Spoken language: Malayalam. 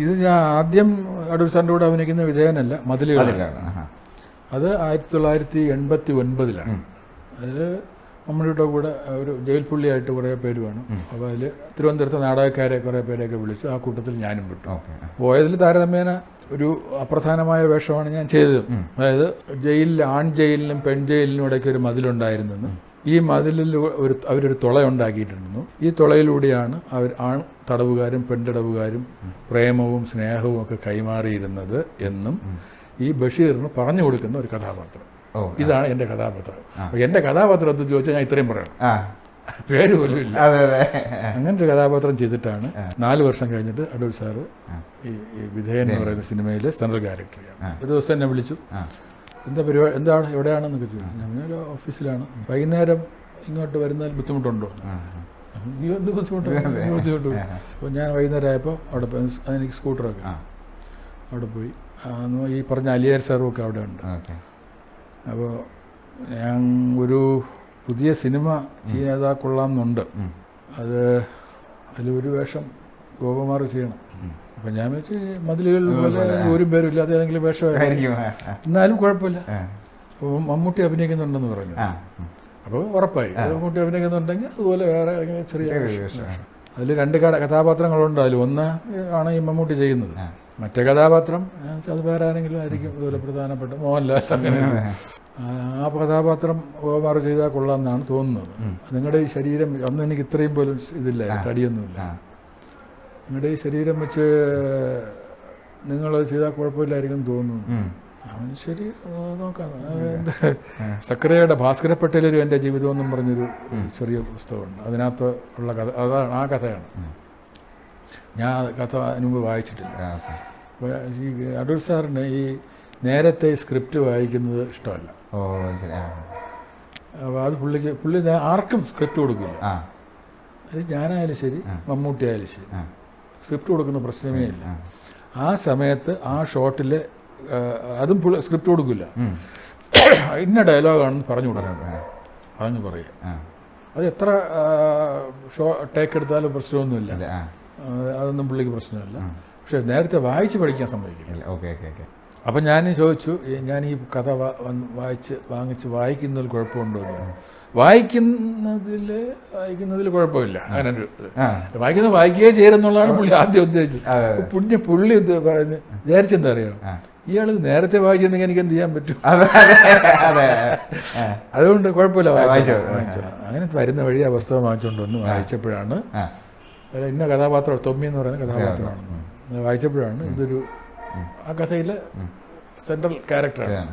ഇത് ഞാൻ ആദ്യം അടൂർ സാറിൻ്റെ കൂടെ അഭിനയിക്കുന്ന വിജയനല്ല, മതിലുകളാണ്. അത് 1989 അതിൽ നമ്മളുടെ കൂടെ ഒരു ജയിൽ പുള്ളിയായിട്ട് കുറേ പേര് വേണം. അപ്പോൾ അതിൽ തിരുവനന്തപുരത്തെ നാടകക്കാരെ കുറേ പേരെയൊക്കെ വിളിച്ചു. ആ കൂട്ടത്തിൽ ഞാനും വിട്ടു. പോയതിൽ താരതമ്യേന ഒരു അപ്രധാനമായ വേഷമാണ് ഞാൻ ചെയ്തത്. അതായത് ആൺ ജയിലിനും പെൺ ജയിലിനും ഇടയ്ക്ക് ഒരു മതിലുണ്ടായിരുന്നെന്ന്. ഈ മതിലിൽ അവരൊരു തുളയുണ്ടാക്കിയിട്ടുണ്ടെന്നു. ഈ തുളയിലൂടെയാണ് ആൺ തടവുകാരും പെൺതടവുകാരും പ്രേമവും സ്നേഹവും ഒക്കെ കൈമാറിയിരുന്നത് എന്നും ഈ ബഷീറിന് പറഞ്ഞു കൊടുക്കുന്ന ഒരു കഥാപാത്രം. ഇതാണ് എൻ്റെ കഥാപാത്രം. എൻ്റെ കഥാപാത്രം എന്ന് ചോദിച്ചാൽ ഞാൻ ഇത്രയും പറയണം, പേര് പോലും ഇല്ല. അങ്ങനൊരു കഥാപാത്രം ചെയ്തിട്ടാണ് 4 വർഷം കഴിഞ്ഞിട്ട് അടൂർ സാറ് ഈ വിധേയൻ എന്ന് പറയുന്ന സിനിമയിലെ സെൻട്രൽ ക്യാരക്ടർ. ഒരു ദിവസം എന്നെ വിളിച്ചു, എന്താ പരിപാടി, എന്താണ്, എവിടെയാണെന്നൊക്കെ ചോദിച്ചു. ഞാൻ ഓഫീസിലാണ്, വൈകുന്നേരം ഇങ്ങോട്ട് വരുന്നതിൽ ബുദ്ധിമുട്ടുണ്ടോ? എന്ത് ബുദ്ധിമുട്ട്? അപ്പോൾ ഞാൻ വൈകുന്നേരം ആയപ്പോൾ അവിടെ അതെനിക്ക് സ്കൂട്ടറൊക്കെ അവിടെ പോയി. ഈ പറഞ്ഞ അലിയാർ സാറും ഒക്കെ അവിടെ ഉണ്ട്. അപ്പോൾ ഞാൻ ഒരു പുതിയ സിനിമ ചെയ്താൽ കൊള്ളാമെന്നുണ്ട്. അതിലൊരു വേഷം ഗോപകുമാർ ചെയ്യണം. അപ്പം ഞാൻ വെച്ച് മതിലുകൾ പോലെ ഒരു പേരും ഇല്ലാതെ ഏതെങ്കിലും വേഷമായിരിക്കും, എന്നാലും കുഴപ്പമില്ല. അപ്പോൾ മമ്മൂട്ടി അഭിനയിക്കുന്നുണ്ടെന്ന് പറഞ്ഞു. അപ്പോൾ ഉറപ്പായി മമ്മൂട്ടി അഭിനയിക്കുന്നുണ്ടെങ്കിൽ അതുപോലെ വേറെ ചെറിയ അതിൽ 2 കഥാപാത്രങ്ങളുണ്ട്. അതിൽ ഒന്ന് ആണ് ഈ മമ്മൂട്ടി ചെയ്യുന്നത്. മറ്റേ കഥാപാത്രം അത് വേറെ ആരെങ്കിലും ആയിരിക്കും, അതുപോലെ പ്രധാനപ്പെട്ട മോഹൻലാൽ. അങ്ങനെ ആ കഥാപാത്രം ഗോപകുമാർ ചെയ്താൽ കൊള്ളാമെന്നാണ് തോന്നുന്നത്. നിങ്ങളുടെ ഈ ശരീരം അന്ന് എനിക്ക് ഇത്രയും പോലും ഇതില്ല, തടിയൊന്നുമില്ല. നിങ്ങളുടെ ഈ ശരീരം വെച്ച് നിങ്ങളത് ചെയ്താൽ കുഴപ്പമില്ലായിരിക്കും തോന്നുന്നു. ശരി, നോക്കാം. സക്കറിയയുടെ ഭാസ്കരപ്പട്ടേലൊരു എൻ്റെ ജീവിതം എന്നും പറഞ്ഞൊരു ചെറിയ പുസ്തകമുണ്ട്. അതിനകത്ത് ഉള്ള കഥ അതാണ്, ആ കഥയാണ്. ഞാൻ കഥ മുമ്പ് വായിച്ചിട്ടില്ല. ഈ അടൂർ സാറിന് ഈ നേരത്തെ സ്ക്രിപ്റ്റ് വായിക്കുന്നത് ഇഷ്ടമല്ല. അപ്പോൾ അത് പുള്ളി ആർക്കും സ്ക്രിപ്റ്റ് കൊടുക്കില്ല. അത് ഞാനായാലും ശരി, മമ്മൂട്ടി ആയാലും ശരി, സ്ക്രിപ്റ്റ് കൊടുക്കുന്ന പ്രശ്നമേ ഇല്ല. ആ സമയത്ത് ആ ഷോട്ടിൽ അതും സ്ക്രിപ്റ്റ് കൊടുക്കില്ല. ഇന്ന ഡയലോഗാണെന്ന് പറഞ്ഞു പറയുക. അത് എത്ര ടേക്ക് എടുത്താലും പ്രശ്നമൊന്നുമില്ല, അതൊന്നും പുള്ളിക്ക് പ്രശ്നമില്ല. പക്ഷെ നേരത്തെ വായിച്ച് പഠിക്കാൻ സമ്മതിക്കില്ല. അപ്പം ഞാൻ ചോദിച്ചു, ഞാൻ ഈ കഥ വാങ്ങിച്ച് വായിക്കുന്നതിൽ കുഴപ്പമുണ്ടോ എന്ന്. വായിക്കുന്നതിൽ കുഴപ്പമില്ല. അങ്ങനെ വായിക്കുകയും ചേരുന്നുള്ളതാണ് പുള്ളി ആദ്യം ഉദ്ദേശിച്ചത്. പുള്ളി പറയുന്നത് വിചാരിച്ചെന്താ അറിയാം, ഇയാൾ നേരത്തെ വായിച്ചിരുന്നെങ്കിൽ എനിക്ക് എന്ത് ചെയ്യാൻ പറ്റും, അതുകൊണ്ട് കുഴപ്പമില്ല വായിച്ചോളാം. അങ്ങനെ വരുന്ന വഴി ആ പുസ്തകം വാങ്ങിച്ചുകൊണ്ട് വന്ന് വായിച്ചപ്പോഴാണ് ഇന്ന കഥാപാത്രം തൊമ്മി എന്ന് പറയുന്ന കഥാപാത്രമാണെന്ന് വായിച്ചപ്പോഴാണ് ഇതൊരു ആ കഥയിലെ സെൻട്രൽ ക്യാരക്ടറാണ്.